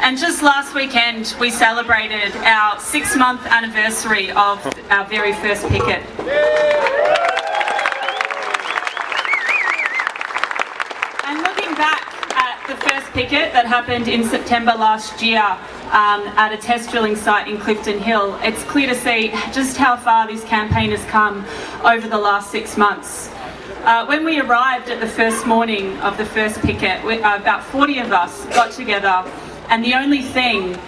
And just last weekend, we celebrated our 6-month anniversary of our very first picket. And looking back at the first picket that happened in September last year at a test drilling site in Clifton Hill, it's clear to see just how far this campaign has come over the last 6 months. When we arrived at the first morning of the first picket, about 40 of us got together, and the only thing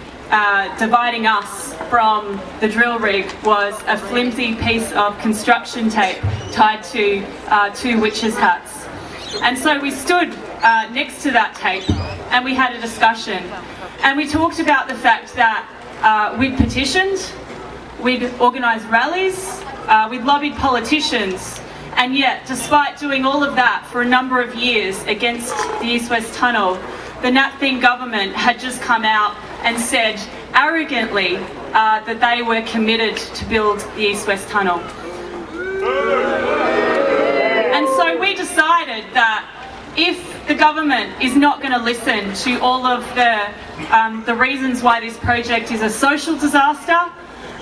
dividing us from the drill rig was a flimsy piece of construction tape tied to 2 witches' hats. And so we stood next to that tape and we had a discussion, and we talked about the fact that we'd petitioned, we'd organised rallies, we'd lobbied politicians, and yet despite doing all of that for a number of years against the East-West Tunnel, the Nat Thing government had just come out and said arrogantly that they were committed to build the East-West Tunnel. And so we decided that if the government is not going to listen to all of the reasons why this project is a social disaster,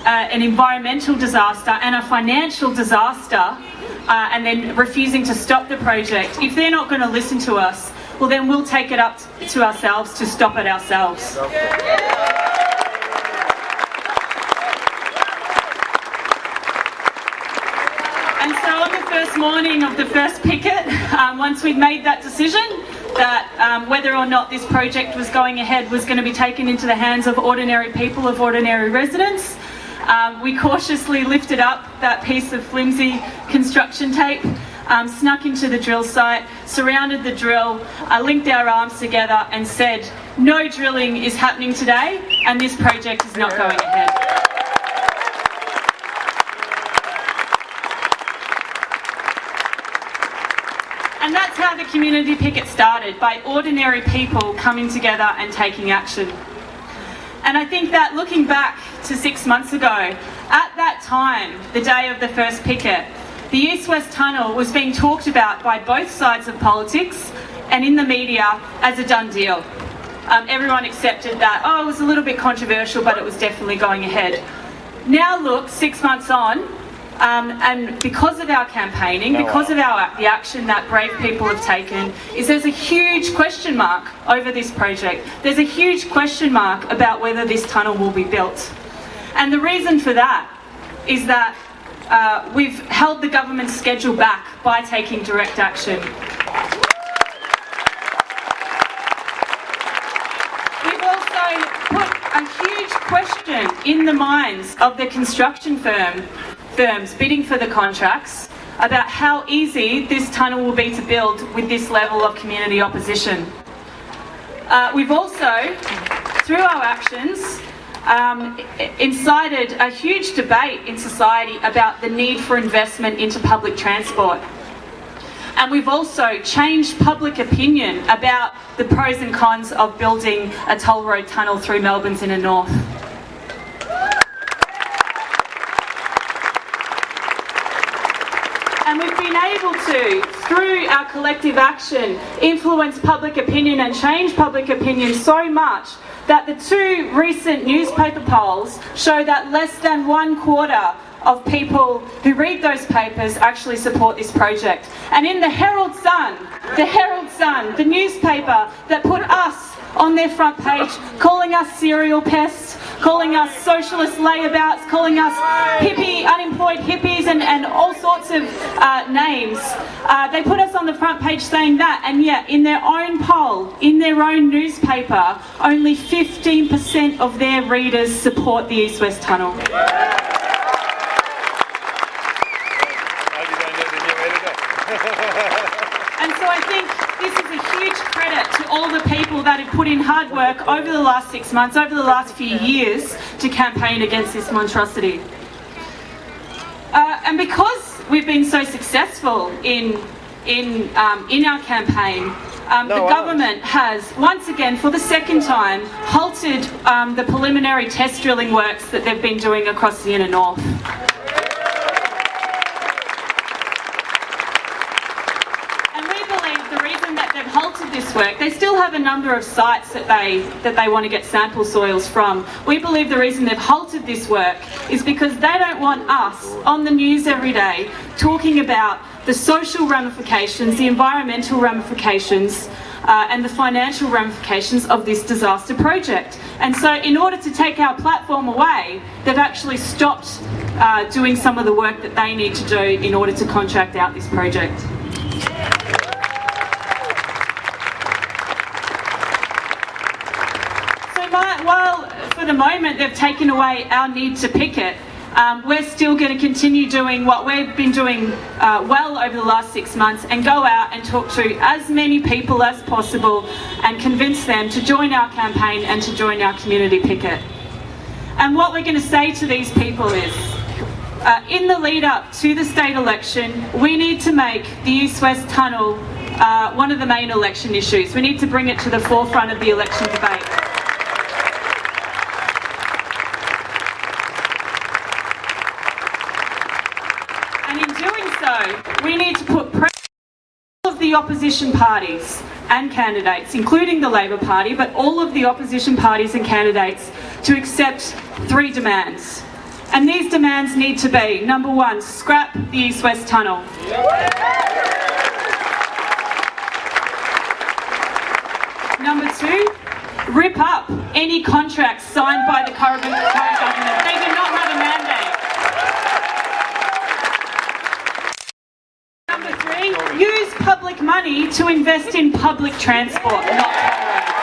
an environmental disaster and a financial disaster, and then refusing to stop the project, if they're not going to listen to us, well then we'll take it up to ourselves to stop it ourselves. And so on the first morning of the first picket, once we'd made that decision that whether or not this project was going ahead was going to be taken into the hands of ordinary people, of ordinary residents, we cautiously lifted up that piece of flimsy construction tape, snuck into the drill site, surrounded the drill, linked our arms together and said, no drilling is happening today and this project is not going ahead. And that's how the community picket started, by ordinary people coming together and taking action. And I think that looking back to 6 months ago, at that time, the day of the first picket, the East-West Tunnel was being talked about by both sides of politics and in the media as a done deal. Everyone accepted that, oh, it was a little bit controversial, but it was definitely going ahead. Now look, 6 months on, and because of our campaigning, because of the action that brave people have taken, there's a huge question mark over this project. There's a huge question mark about whether this tunnel will be built. And the reason for that is that we've held the government's schedule back by taking direct action. We've also put a huge question in the minds of the construction firms bidding for the contracts about how easy this tunnel will be to build with this level of community opposition. We've also, through our actions, incited a huge debate in society about the need for investment into public transport. And we've also changed public opinion about the pros and cons of building a toll road tunnel through Melbourne's inner north. And we've been able to, through our collective action, influence public opinion and change public opinion so much that the 2 recent newspaper polls show that less than 1/4 of people who read those papers actually support this project. And in the Herald Sun, the newspaper that put us on their front page, calling us serial pests, calling us socialist layabouts, calling us unemployed hippies and all sorts of names. They put us on the front page saying that, and yet in their own poll, in their own newspaper, only 15% of their readers support the East-West Tunnel. And so I think this is a huge credit to all the people that have put in hard work over the last 6 months, over the last few years, to campaign against this monstrosity. And because we've been so successful in our campaign, the government has once again, for the second time, halted the preliminary test drilling works that they've been doing across the inner north. And we believe the reason that they've halted this work, They still have a number of sites that they want to get sample soils from. We believe the reason they've halted this work is because they don't want us on the news every day talking about the social ramifications, the environmental ramifications, and the financial ramifications of this disaster project. And so in order to take our platform away, they've actually stopped doing some of the work that they need to do in order to contract out this project. While for the moment they've taken away our need to picket, we're still going to continue doing what we've been doing well over the last 6 months, and go out and talk to as many people as possible and convince them to join our campaign and to join our community picket. And what we're going to say to these people is, in the lead up to the state election, we need to make the East-West Tunnel one of the main election issues. We need to bring it to the forefront of the election debate. And in doing so, we need to put pressure on all of the opposition parties and candidates, including the Labor Party, but all of the opposition parties and candidates, to accept 3 demands. And these demands need to be, number 1, scrap the East-West Tunnel. Number 2, rip up any contracts signed by the current government. They do not have a mandate. Number 3, use public money to invest in public transport, not tollroads.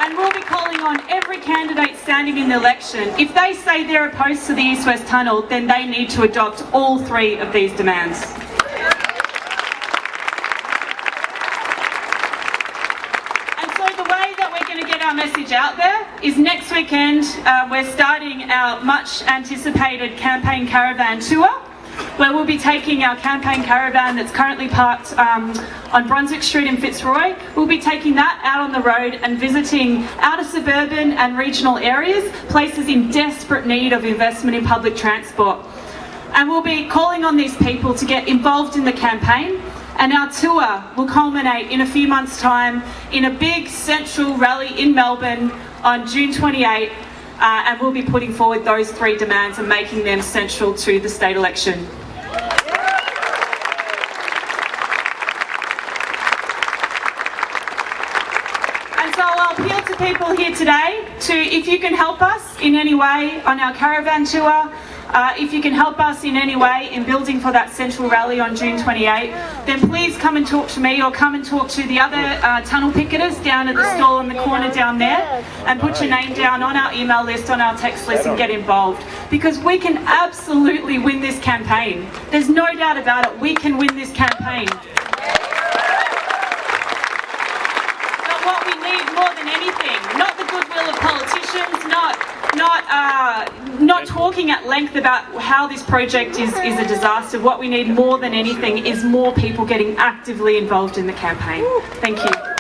And we'll be calling on every candidate standing in the election. If they say they're opposed to the East-West Tunnel, then they need to adopt all 3 of these demands. And so the way that we're going to get our message out there is next weekend we're starting our much anticipated campaign caravan tour, where we'll be taking our campaign caravan that's currently parked on Brunswick Street in Fitzroy. We'll be taking that out on the road and visiting outer suburban and regional areas, places in desperate need of investment in public transport. And we'll be calling on these people to get involved in the campaign, and our tour will culminate in a few months' time in a big central rally in Melbourne on June 28, and we'll be putting forward those 3 demands and making them central to the state election. And so I'll appeal to people here today to, if you can help us in any way on our caravan tour, if you can help us in any way in building for that central rally on June 28, then please come and talk to me, or come and talk to the other tunnel picketers down at the stall in the corner down there, and put your name down on our email list, on our text list, and get involved. Because we can absolutely win this campaign. There's no doubt about it, we can win this campaign. But what we need more than anything, not the goodwill of politicians, not talking at length about how this project is a disaster. What we need more than anything is more people getting actively involved in the campaign. Thank you.